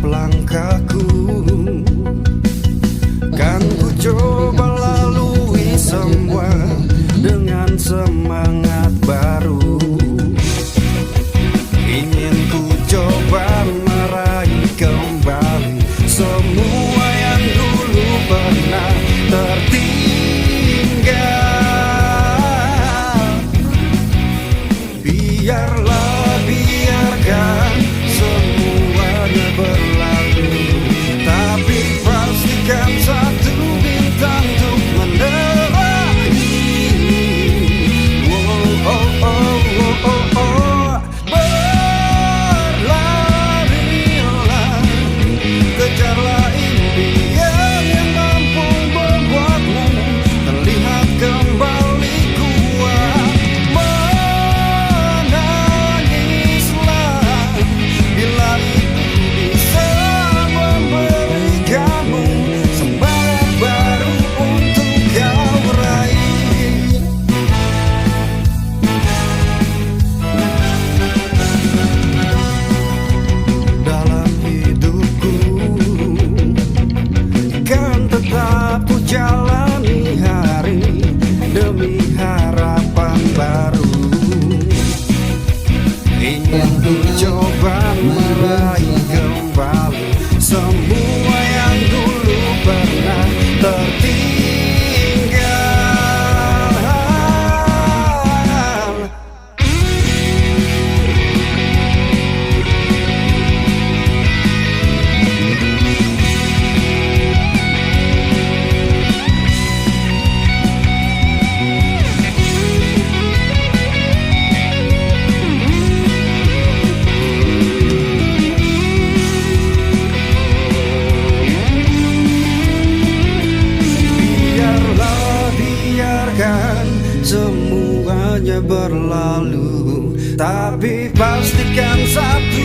Langkahku kan ku coba lalui semua dengan semangat baru. Ingin ku coba meraih kembali semua yang dulu pernah tertinggal. Biarkan semuanya berlalu, tapi pastikan satu bintang untuk menerangi. Berlarilah, kejarlah impian yang mampu membuatmu terlihat kembali kuat. Bila itu bisa memberikanmu semangat baru untuk kau raih. Dalam hidupku kan tetap ku jalani hari demi harapan baru. Ingin ku coba meraih kembali semua yang dulu pernah tertinggal. Semuanya berlalu, tapi pastikan satu